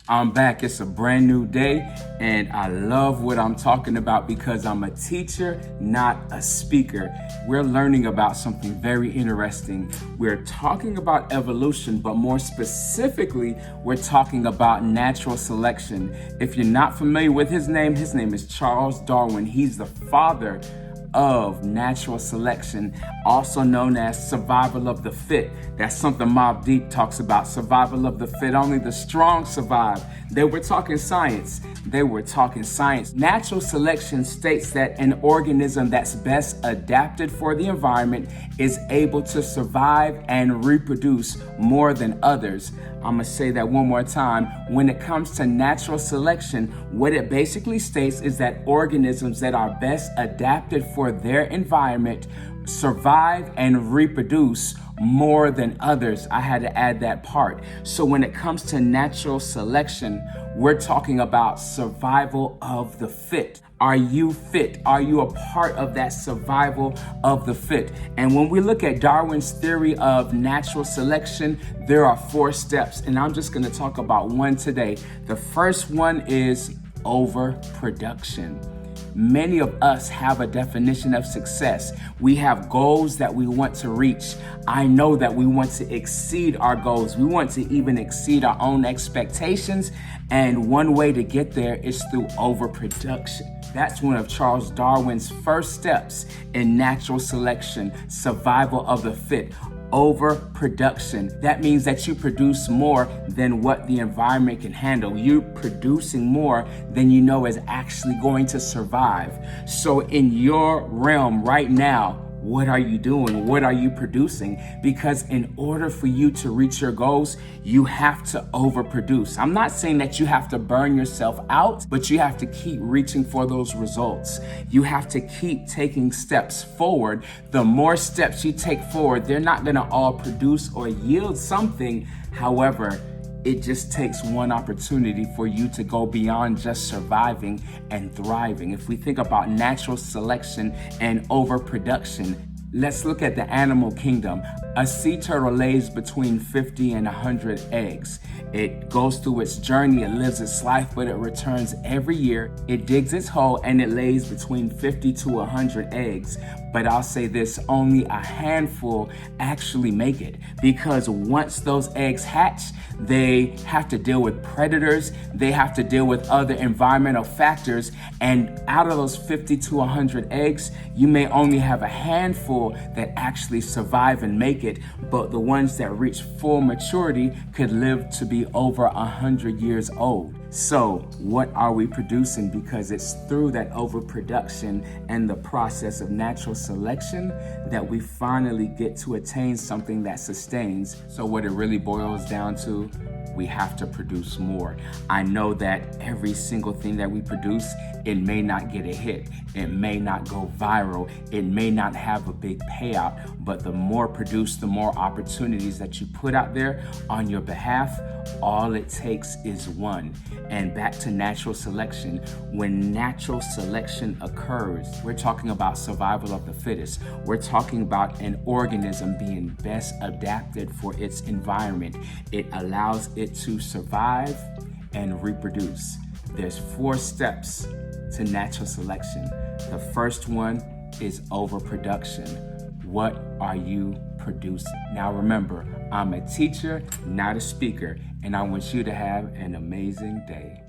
I'm back. It's a brand new day, and I love what I'm talking about because I'm a teacher, not a speaker. We're learning about something very interesting. We're talking about evolution, but more specifically, we're talking about natural selection. If you're not familiar with his name is Charles Darwin. He's the father of natural selection, also known as survival of the fit. That's something Mobb Deep talks about, survival of the fit. Only the strong survive. They were talking science. Natural selection states that an organism that's best adapted for the environment is able to survive and reproduce more than others. I'm gonna say that one more time. When it comes to natural selection, what it basically states is that organisms that are best adapted for their environment survive and reproduce more than others. I had to add that part. So when it comes to natural selection, we're talking about survival of the fit. Are you fit? Are you a part of that survival of the fit? And when we look at Darwin's theory of natural selection, there are 4 steps, and I'm just going to talk about one today. The first one is overproduction. Many of us have a definition of success. We have goals that we want to reach. I know that we want to exceed our goals. We want to even exceed our own expectations. And one way to get there is through overproduction. That's one of Charles Darwin's first steps in natural selection, survival of the fit. Overproduction. That means that you produce more than what the environment can handle. You're producing more than you know is actually going to survive. So in your realm right now, what are you doing? What are you producing? Because in order for you to reach your goals, you have to overproduce. I'm not saying that you have to burn yourself out, but you have to keep reaching for those results. You have to keep taking steps forward. The more steps you take forward, they're not going to all produce or yield something. However, it just takes one opportunity for you to go beyond just surviving and thriving. If we think about natural selection and overproduction, let's look at the animal kingdom. A sea turtle lays between 50 and 100 eggs. It goes through its journey, it lives its life, but it returns every year. It digs its hole and it lays between 50 to 100 eggs. But I'll say this, only a handful actually make it, because once those eggs hatch, they have to deal with predators, they have to deal with other environmental factors, and out of those 50 to 100 eggs, you may only have a handful that actually survive and make it, but the ones that reach full maturity could live to be over 100 years old. So what are we producing? Because it's through that overproduction and the process of natural selection that we finally get to attain something that sustains. So what it really boils down to, we have to produce more. I know that every single thing that we produce, it may not get a hit. It may not go viral. It may not have a big payout, but the more produced, the more opportunities that you put out there on your behalf, all it takes is one. And back to natural selection. When natural selection occurs, we're talking about survival of the fittest. We're talking about an organism being best adapted for its environment. It allows it to survive and reproduce. There's 4 steps to natural selection. The first one is overproduction. What are you producing? Now remember, I'm a teacher, not a speaker, and I want you to have an amazing day.